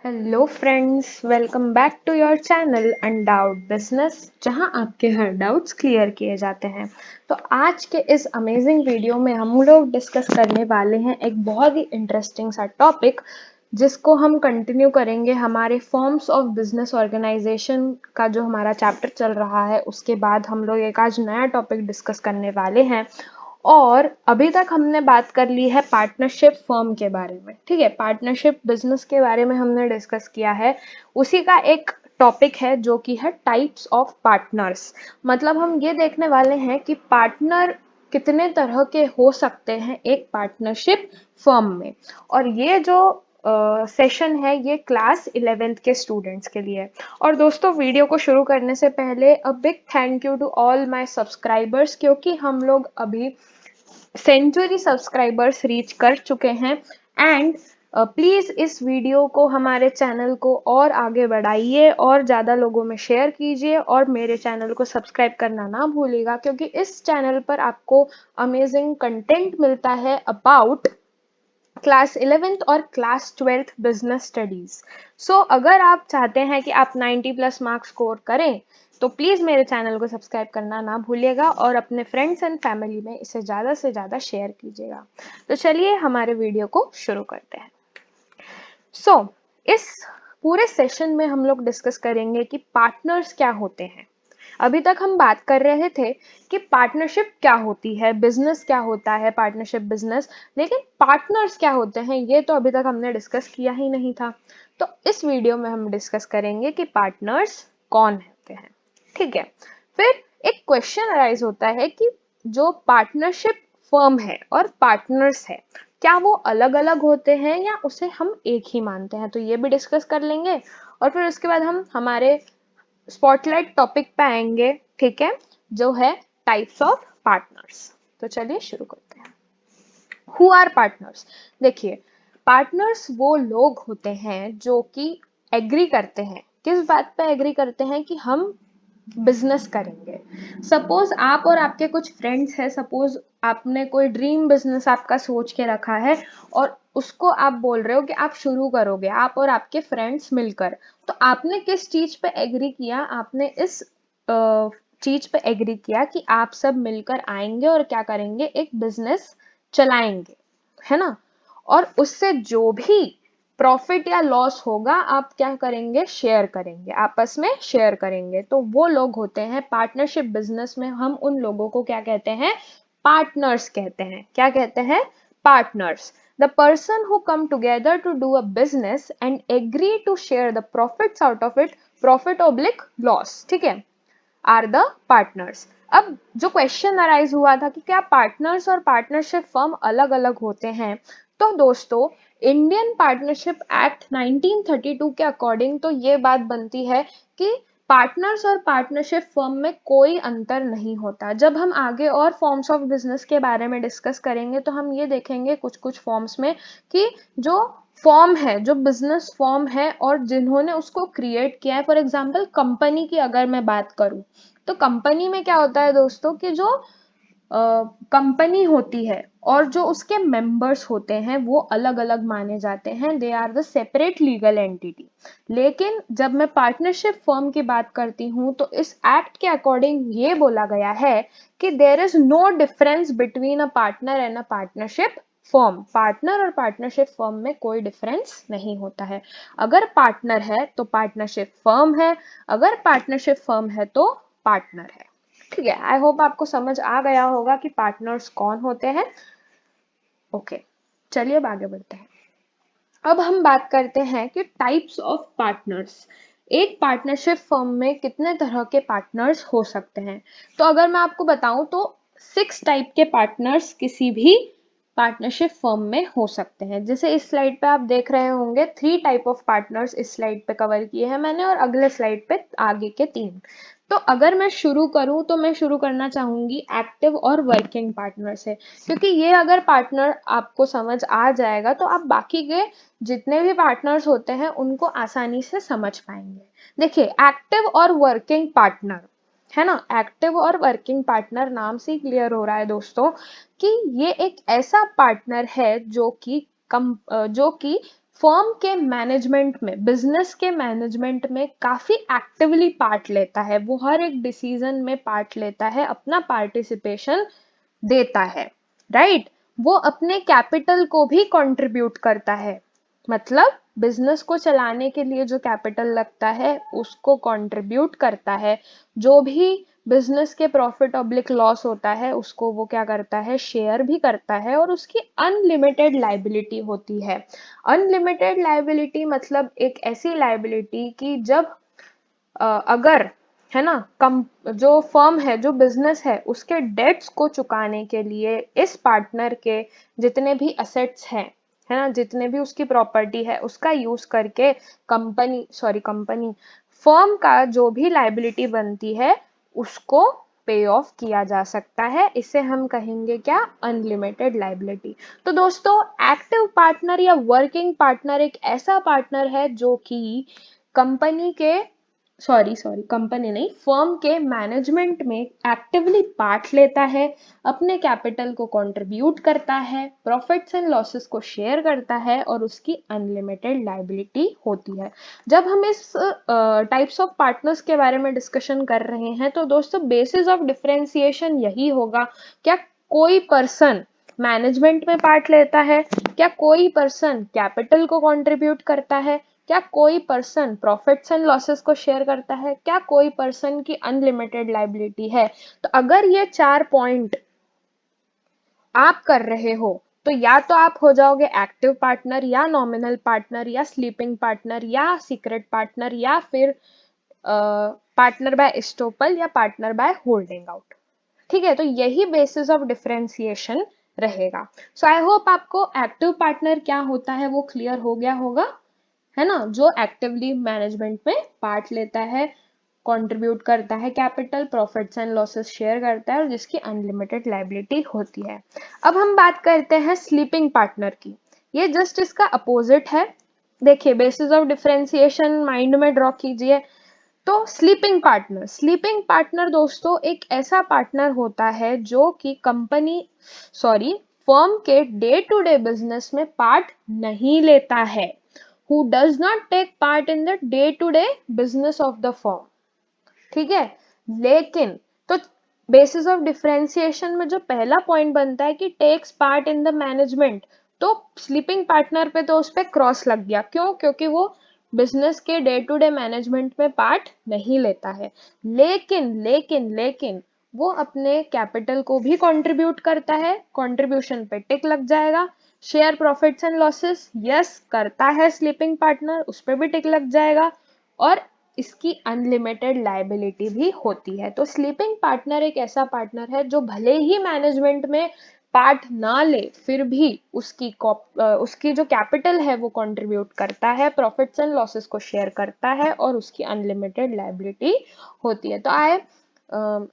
Hello friends, welcome back to your channel undoubt business, जहां आपके हर doubts clear किए जाते हैं। तो आज के इस अमेजिंग वीडियो में हम लोग डिस्कस करने वाले हैं एक बहुत ही इंटरेस्टिंग सा टॉपिक, जिसको हम कंटिन्यू करेंगे हमारे फॉर्म्स ऑफ बिजनेस ऑर्गेनाइजेशन का जो हमारा चैप्टर चल रहा है। उसके बाद हम लोग एक आज नया टॉपिक डिस्कस करने वाले हैं। और अभी तक हमने बात कर ली है पार्टनरशिप फर्म के बारे में, ठीक है। पार्टनरशिप बिजनेस के बारे में हमने डिस्कस किया है। उसी का एक टॉपिक है जो कि है टाइप्स ऑफ पार्टनर्स। मतलब हम ये देखने वाले हैं कि पार्टनर कितने तरह के हो सकते हैं एक पार्टनरशिप फर्म में। और ये जो सेशन है ये क्लास 11th के स्टूडेंट्स के लिए। और दोस्तों, वीडियो को शुरू करने से पहले a big thank you to all my subscribers, क्योंकि हम लोग अभी सेंचुरी सब्सक्राइबर्स रीच कर चुके हैं। एंड प्लीज इस वीडियो को, हमारे चैनल को और आगे बढ़ाइए और ज़्यादा लोगों में शेयर कीजिए, और मेरे चैनल को सब्सक्राइब करना ना भूलिएगा, क्योंकि इस चैनल पर आपको अमेजिंग कंटेंट मिलता है अबाउट क्लास 11th और क्लास 12th बिजनेस स्टडीज। सो अगर आप चाहते हैं कि आप 90 प्लस मार्क्स स्कोर करें तो प्लीज मेरे चैनल को सब्सक्राइब करना ना भूलिएगा और अपने फ्रेंड्स एंड फैमिली में इसे ज्यादा से ज्यादा शेयर कीजिएगा। तो चलिए हमारे वीडियो को शुरू करते हैं। इस पूरे सेशन में हम लोग डिस्कस करेंगे कि पार्टनर्स क्या होते हैं। अभी तक हम बात कर रहे थे कि पार्टनरशिप क्या होती है, बिजनेस क्या होता है, पार्टनरशिप बिजनेस, लेकिन पार्टनर्स क्या होते हैं ये तो अभी तक हमने डिस्कस किया ही नहीं था। तो इस वीडियो में हम डिस्कस करेंगे कि पार्टनर्स कौन होते हैं, ठीक है। फिर एक क्वेश्चन अराइज होता है कि जो पार्टनरशिप फर्म है और पार्टनर्स है, क्या वो अलग अलग होते हैं या उसे हम एक ही मानते हैं, तो ये भी डिस्कस कर लेंगे। और फिर उसके बाद हम हमारे स्पॉटलाइट टॉपिक पे आएंगे, ठीक है, जो है टाइप्स ऑफ पार्टनर्स। तो चलिए शुरू करते हैं। Who are partners? देखिए, पार्टनर्स वो लोग होते हैं जो कि एग्री करते हैं। किस बात पे एग्री करते हैं? कि हम बिजनेस करेंगे। सपोज आप और आपके कुछ फ्रेंड्स हैं, सपोज आपने कोई ड्रीम बिजनेस आपका सोच के रखा है और उसको आप बोल रहे हो कि आप शुरू करोगे, आप और आपके फ्रेंड्स मिलकर। तो आपने किस चीज पे एग्री किया? आपने इस चीज पे एग्री किया कि आप सब मिलकर आएंगे और क्या करेंगे, एक बिजनेस चलाएंगे, है ना। और उससे जो भी प्रॉफिट या लॉस होगा आप क्या करेंगे, शेयर करेंगे, आपस में शेयर करेंगे। तो वो लोग होते हैं पार्टनरशिप बिजनेस में। हम उन लोगों को क्या कहते हैं? पार्टनर्स कहते हैं। क्या कहते हैं? Partners. The person who come together to do a business and agree to share the profits out of it, profit oblique loss, ठीक है, आर द पार्टनर्स। अब जो क्वेश्चन अराइज हुआ था कि क्या पार्टनर्स और पार्टनरशिप फर्म अलग अलग होते हैं, तो दोस्तों इंडियन पार्टनरशिप एक्ट 1932 के अकॉर्डिंग तो ये बात बनती है कि पार्टनर्स और पार्टनरशिप फर्म में कोई अंतर नहीं होता। जब हम आगे और फॉर्म्स ऑफ बिजनेस के बारे में डिस्कस करेंगे तो हम ये देखेंगे कुछ कुछ फॉर्म्स में कि जो फॉर्म है, जो बिजनेस फॉर्म है और जिन्होंने उसको क्रिएट किया है, फॉर एग्जांपल कंपनी की अगर मैं बात करूं तो कंपनी में क्या होता है दोस्तों कि जो कंपनी होती है और जो उसके मेंबर्स होते हैं वो अलग अलग माने जाते हैं, they are the separate legal entity. लेकिन जब मैं पार्टनरशिप फर्म की बात करती हूँ तो इस एक्ट के अकॉर्डिंग ये बोला गया है कि there is no difference between a partner and a partnership firm. Partner और पार्टनरशिप फर्म में कोई डिफरेंस नहीं होता है। अगर पार्टनर है तो पार्टनरशिप फर्म है, अगर पार्टनरशिप फर्म है तो पार्टनर है, ठीक है। आई होप आपको समझ आ गया होगा कि पार्टनर्स कौन होते हैं। ओके, चलिए अब आगे बढ़ते हैं। अब हम बात करते हैं कि टाइप्स ऑफ पार्टनर्स। एक पार्टनरशिप फर्म में कितने तरह के पार्टनर्स हो सकते हैं? तो अगर मैं आपको बताऊं तो 6 टाइप के पार्टनर्स किसी भी पार्टनरशिप फर्म में हो सकते हैं। जैसे इस स्लाइड पे आप देख रहे होंगे 3 टाइप ऑफ पार्टनर्स इस स्लाइड पे कवर किए हैं मैंने, और अगले स्लाइड पे आगे के 3। तो अगर मैं शुरू करूं तो मैं शुरू करना चाहूंगी एक्टिव और वर्किंग पार्टनर से, क्योंकि ये अगर पार्टनर आपको समझ आ जाएगा तो आप बाकी के जितने भी पार्टनर्स होते हैं उनको आसानी से समझ पाएंगे। देखिए, एक्टिव और वर्किंग पार्टनर, है ना, एक्टिव और वर्किंग पार्टनर नाम से क्लियर हो रहा है दोस्तों कि ये एक ऐसा पार्टनर है जो कि फर्म के मैनेजमेंट में, बिजनेस के मैनेजमेंट में काफी एक्टिवली पार्ट लेता है, वो हर एक डिसीजन में पार्ट लेता है, अपना पार्टिसिपेशन देता है, राइट। वो अपने कैपिटल को भी कंट्रीब्यूट करता है, मतलब बिजनेस को चलाने के लिए जो कैपिटल लगता है उसको कंट्रीब्यूट करता है, जो भी बिजनेस के प्रॉफिट ऑब्लिक लॉस होता है उसको वो क्या करता है, शेयर भी करता है, और उसकी अनलिमिटेड लाइबिलिटी होती है। अनलिमिटेड लाइबिलिटी मतलब एक ऐसी लाइबिलिटी कि जब अगर, है ना, कम जो फर्म है, जो बिजनेस है, उसके डेट्स को चुकाने के लिए इस पार्टनर के जितने भी असेट्स हैं, है ना, जितने भी उसकी प्रॉपर्टी है, उसका यूज करके कंपनी फर्म का जो भी लाइबिलिटी बनती है उसको पे ऑफ किया जा सकता है। इसे हम कहेंगे क्या, अनलिमिटेड लाइबिलिटी। तो दोस्तों, एक्टिव पार्टनर या वर्किंग पार्टनर एक ऐसा पार्टनर है जो कि कंपनी के कंपनी नहीं, फर्म के मैनेजमेंट में एक्टिवली पार्ट लेता है, अपने कैपिटल को कंट्रीब्यूट करता है, प्रॉफिट्स एंड लॉसेस को शेयर करता है, और उसकी अनलिमिटेड लाइबिलिटी होती है। जब हम इस टाइप्स ऑफ पार्टनर्स के बारे में डिस्कशन कर रहे हैं तो दोस्तों बेसिस ऑफ डिफरेंशिएशन यही होगा, क्या कोई पर्सन मैनेजमेंट में पार्ट लेता है, क्या कोई पर्सन कैपिटल को कंट्रीब्यूट करता है, क्या कोई पर्सन प्रॉफिट्स एंड लॉसेस को शेयर करता है, क्या कोई पर्सन की अनलिमिटेड लाइबिलिटी है। तो अगर ये 4 पॉइंट आप कर रहे हो तो या तो आप हो जाओगे एक्टिव पार्टनर, या नॉमिनल पार्टनर, या स्लीपिंग पार्टनर, या सीक्रेट पार्टनर, या फिर पार्टनर बाय एस्टोपल, या पार्टनर बाय होल्डिंग आउट। ठीक है, तो यही बेसिस ऑफ डिफरेंशिएशन रहेगा। सो आई होप आपको एक्टिव पार्टनर क्या होता है वो क्लियर हो गया होगा, है ना, जो एक्टिवली मैनेजमेंट में पार्ट लेता है, कंट्रीब्यूट करता है capital, profits and losses share करता है, और जिसकी अनलिमिटेड लाइबिलिटी होती है। अब हम बात करते हैं स्लीपिंग पार्टनर की। ये जस्ट इसका अपोजिट है। देखिए, बेसिस ऑफ डिफरेंशिएशन माइंड में ड्रॉ कीजिए। तो स्लीपिंग पार्टनर दोस्तों एक ऐसा पार्टनर होता है जो कि फर्म के डे टू डे बिजनेस में पार्ट नहीं लेता है, who does not take part in the day to day business of the firm। ठीक है, लेकिन तो बेसिस ऑफ डिफरेंशिएशन में जो पहला पॉइंट बनता है कि takes part in the management, तो स्लीपिंग पार्टनर पे तो उस पर क्रॉस लग गया। क्यों? क्योंकि वो बिजनेस के डे टू डे मैनेजमेंट में पार्ट नहीं लेता है, लेकिन वो अपने कैपिटल को भी कंट्रीब्यूट करता है, कंट्रीब्यूशन पे टिक लग जाएगा। Share profits and losses yes करता है स्लीपिंग पार्टनर, उस पर भी टिक लग जाएगा, और इसकी अनलिमिटेड लाइबिलिटी भी होती है। तो स्लीपिंग पार्टनर एक ऐसा पार्टनर है जो भले ही मैनेजमेंट में पार्ट ना ले, फिर भी उसकी जो कैपिटल है वो कंट्रीब्यूट करता है, प्रॉफिट्स एंड लॉसेस को शेयर करता है, और उसकी अनलिमिटेड लाइबिलिटी होती है। तो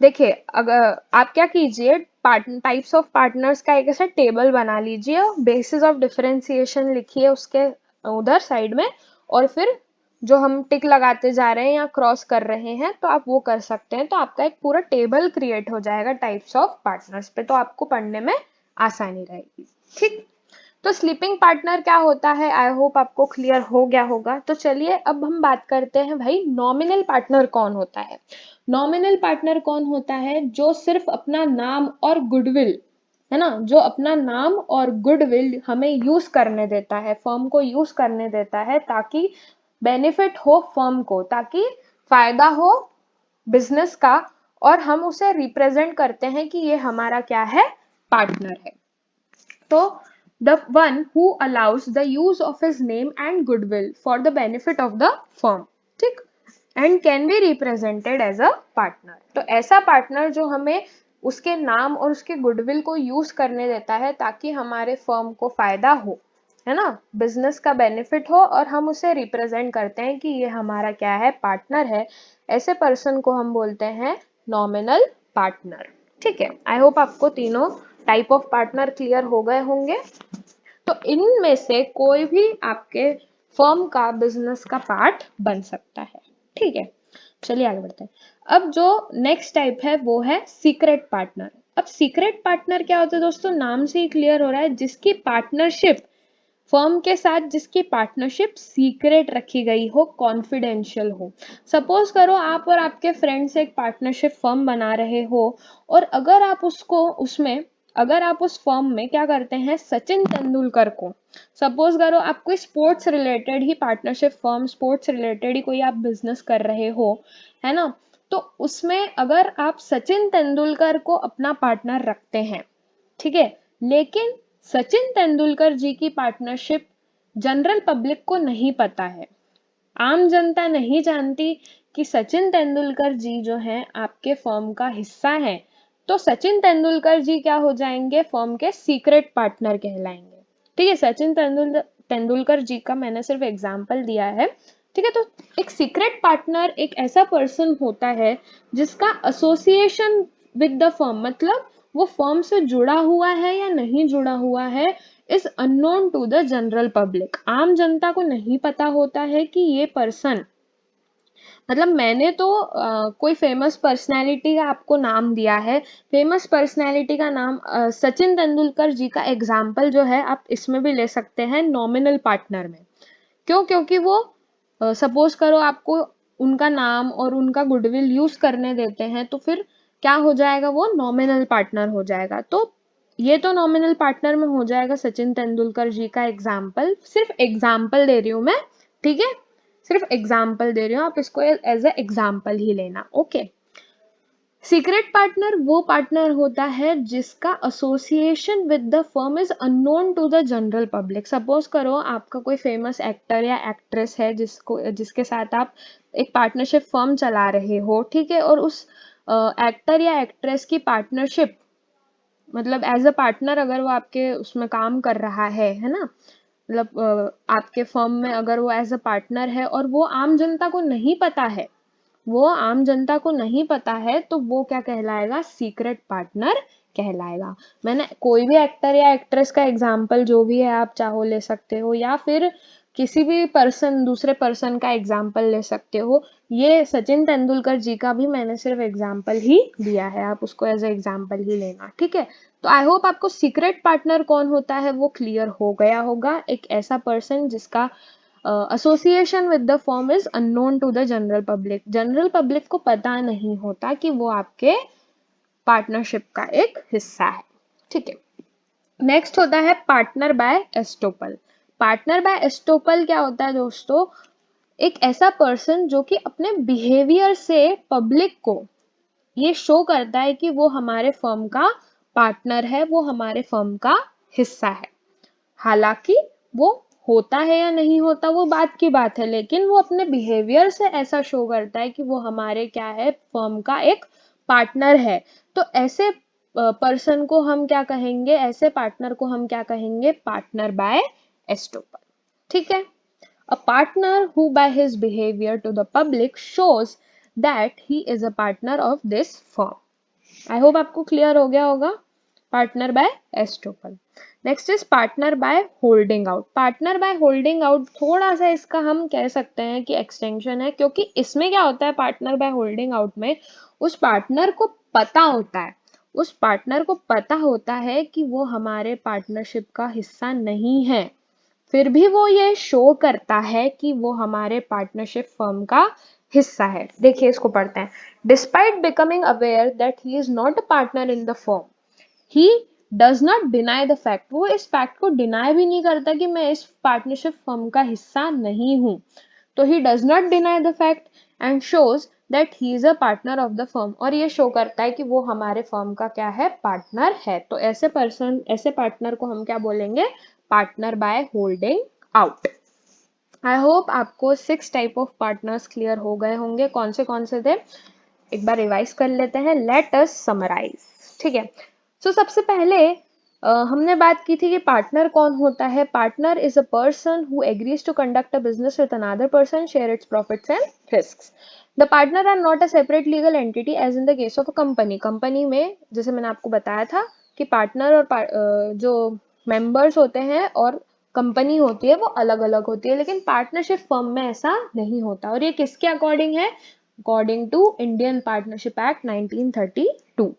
देखिए, अगर आप क्या कीजिए, टाइप्स ऑफ पार्टनर्स का एक ऐसा टेबल बना लीजिए, बेसिस ऑफ डिफरेंशिएशन लिखिए उसके उधर साइड में, और फिर जो हम टिक लगाते जा रहे हैं या क्रॉस कर रहे हैं तो आप वो कर सकते हैं। तो आपका एक पूरा टेबल क्रिएट हो जाएगा टाइप्स ऑफ पार्टनर्स पे, तो आपको पढ़ने में आसानी रहेगी। ठीक, तो स्लीपिंग पार्टनर क्या होता है, आई होप आपको क्लियर हो गया होगा। तो चलिए अब हम बात करते हैं भाई, नॉमिनल पार्टनर कौन होता है। नॉमिनल पार्टनर कौन होता है, जो सिर्फ अपना नाम और गुडविल, है ना, जो अपना नाम और गुडविल हमें यूज करने देता है, फर्म को यूज करने देता है, ताकि बेनिफिट हो फर्म को, ताकि फायदा हो बिजनेस का, और हम उसे रिप्रेजेंट करते हैं कि ये हमारा क्या है, पार्टनर है। तो the one who allows the use of his name and goodwill for the benefit of the firm, ठीक, and can be represented as a partner। तो ऐसा पार्टनर जो हमें उसके नाम और उसके गुडविल को यूज करने देता है ताकि हमारे फर्म को फायदा हो, है ना, बिजनेस का बेनिफिट हो, और हम उसे रिप्रेजेंट करते हैं कि ये हमारा क्या है, पार्टनर है, ऐसे पर्सन को हम बोलते हैं नॉमिनल पार्टनर। ठीक है, आई होप आपको तीनों टाइप ऑफ पार्टनर क्लियर हो गए होंगे। तो इनमें से कोई भी आपके फर्म का बिजनेस का पार्ट बन सकता है। ठीक है, चलिए आगे बढ़ते हैं। अब जो नेक्स्ट टाइप है वो है सीक्रेट पार्टनर। अब सीक्रेट पार्टनर क्या होता है दोस्तों, नाम से ही क्लियर हो रहा है, जिसकी पार्टनरशिप फर्म के साथ जिसकी पार्टनरशिप सीक्रेट रखी गई हो, कॉन्फिडेंशियल हो। सपोज करो आप और आपके फ्रेंड्स एक पार्टनरशिप फर्म बना रहे हो, और अगर आप उस फर्म में क्या करते हैं, सचिन तेंदुलकर को, सपोज करो आप कोई स्पोर्ट्स रिलेटेड ही पार्टनरशिप फर्म, स्पोर्ट्स रिलेटेड ही कोई आप बिजनेस कर रहे हो, है ना, तो उसमें अगर आप सचिन तेंदुलकर को अपना पार्टनर रखते हैं, ठीक है, लेकिन सचिन तेंदुलकर जी की पार्टनरशिप जनरल पब्लिक को नहीं पता है, आम जनता नहीं जानती कि सचिन तेंदुलकर जी जो हैं आपके फर्म का हिस्सा है, तो सचिन तेंदुलकर जी क्या हो जाएंगे, फर्म के सीक्रेट पार्टनर कहलाएंगे। ठीक है, सचिन तेंदुलकर जी का मैंने सिर्फ एग्जाम्पल दिया है। ठीक है, तो एक सीक्रेट पार्टनर एक ऐसा पर्सन होता है जिसका एसोसिएशन विद द फर्म, मतलब वो फर्म से जुड़ा हुआ है या नहीं जुड़ा हुआ है, is unknown to the general public. आम जनता को नहीं पता होता है कि ये पर्सन, मतलब मैंने तो कोई फेमस पर्सनैलिटी का आपको नाम दिया है, फेमस पर्सनैलिटी का नाम सचिन तेंदुलकर जी का एग्जाम्पल जो है आप इसमें भी ले सकते हैं नॉमिनल पार्टनर में। क्यों? क्योंकि वो सपोज करो आपको उनका नाम और उनका गुडविल यूज करने देते हैं, तो फिर क्या हो जाएगा, वो नॉमिनल पार्टनर हो जाएगा। तो ये तो नॉमिनल पार्टनर में हो जाएगा सचिन तेंदुलकर जी का एग्जाम्पल, सिर्फ एग्जाम्पल दे रही हूं मैं, ठीक है, सिर्फ एग्जाम्पल दे रही हूँ, आप इसको एज ए एग्जाम्पल ही लेना। ओके, सीक्रेट पार्टनर वो पार्टनर होता है जिसका association with the firm is unknown to the general public. Suppose करो आपका कोई फेमस एक्टर या एक्ट्रेस है जिसके साथ आप एक पार्टनरशिप फर्म चला रहे हो, ठीक है, और उस एक्टर या एक्ट्रेस की पार्टनरशिप, मतलब एज अ पार्टनर अगर वो आपके उसमें काम कर रहा है ना, मतलब आपके फर्म में अगर वो एज अ पार्टनर है और वो आम जनता को नहीं पता है, वो आम जनता को नहीं पता है, तो वो क्या कहलाएगा, सीक्रेट पार्टनर कहलाएगा। मैंने कोई भी एक्टर या एक्ट्रेस का एग्जाम्पल जो भी है आप चाहो ले सकते हो, या फिर किसी भी दूसरे पर्सन का एग्जाम्पल ले सकते हो। ये सचिन तेंदुलकर जी का भी मैंने सिर्फ एग्जाम्पल ही दिया है, आप उसको एज ए एग्जाम्पल ही लेना। ठीक है, तो आई होप आपको सीक्रेट पार्टनर कौन होता है वो क्लियर हो गया होगा। एक ऐसा पर्सन जिसका association with the firm is unknown to the general public, general public को पता नहीं होता कि वो आपके पार्टनरशिप का एक हिस्सा है। ठीक है, नेक्स्ट होता है partner by estoppel. Partner by estoppel क्या होता है दोस्तों, एक ऐसा पर्सन जो कि अपने बिहेवियर से पब्लिक को ये शो करता है कि वो हमारे फर्म का पार्टनर है, वो हमारे फर्म का हिस्सा है। हालांकि वो होता है या नहीं होता वो बात की बात है, लेकिन वो अपने बिहेवियर से ऐसा शो करता है कि वो हमारे क्या है, फर्म का एक पार्टनर है। तो ऐसे पर्सन को हम क्या कहेंगे, ऐसे पार्टनर को हम क्या कहेंगे, पार्टनर बाय एस्टोपल। ठीक है, a partner who by his behavior to the public shows that he is a partner of this firm. I hope आपको क्लियर हो गया होगा partner by estoppel. Next is partner by holding out. Partner by holding out थोड़ा सा इसका हम कह सकते हैं कि एक्सटेंशन है, क्योंकि इसमें क्या होता है, पार्टनर बाय होल्डिंग आउट में उस पार्टनर को पता होता है, उस पार्टनर को पता होता है कि वो हमारे पार्टनरशिप का हिस्सा नहीं है, फिर भी वो ये शो करता है कि वो हमारे पार्टनरशिप फर्म का हिस्सा है। देखिए इसको पढ़ते हैं। Despite becoming aware that he is not a partner in the firm, he does not deny the fact. वो इस फैक्ट को डिनाई भी नहीं करता कि मैं इस पार्टनरशिप फर्म का हिस्सा नहीं हूं। तो he does not deny the fact and shows that he is a partner of the firm, और ये शो करता है कि वो हमारे फर्म का क्या है, पार्टनर है। तो ऐसे पार्टनर को हम क्या बोलेंगे, partner by holding out. I hope आपको 6 टाइप ऑफ पार्टनर्स क्लियर हो गए होंगे। कौन से थे एक बार रिवाइज कर लेते हैं, लेट अस समराइज। ठीक है, सो सबसे पहले हमने बात की थी कि पार्टनर कौन होता है। Partner is a person who agrees to conduct a business with another person, share its profits and risks. The partner are not a separate legal entity as in the case of a company. Company में जैसे मैंने आपको बताया था कि partner और जो members होते हैं और कंपनी होती है वो अलग अलग होती है, लेकिन पार्टनरशिप फर्म में ऐसा नहीं होता। और ये किसके अकॉर्डिंग है, according to Indian partnership act 1932।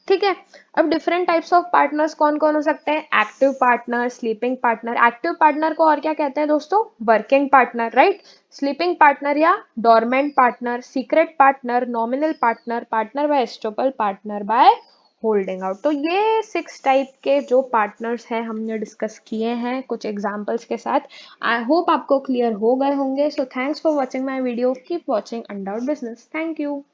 ठीक है। अब डिफरेंट टाइप्स ऑफ पार्टनर्स कौन कौन हो सकते हैं? Active partner, sleeping partner. Active partner को और क्या कहते हैं दोस्तों? Working partner, right. Sleeping partner या dormant partner, secret partner, nominal partner, partner by estoppel, partner by holding out. तो ये 6 टाइप के जो पार्टनर्स हैं हमने डिस्कस किए हैं कुछ एग्जांपल्स के साथ। आई होप आपको क्लियर हो गए होंगे। So thanks for watching my video, keep watching under business. Thank you.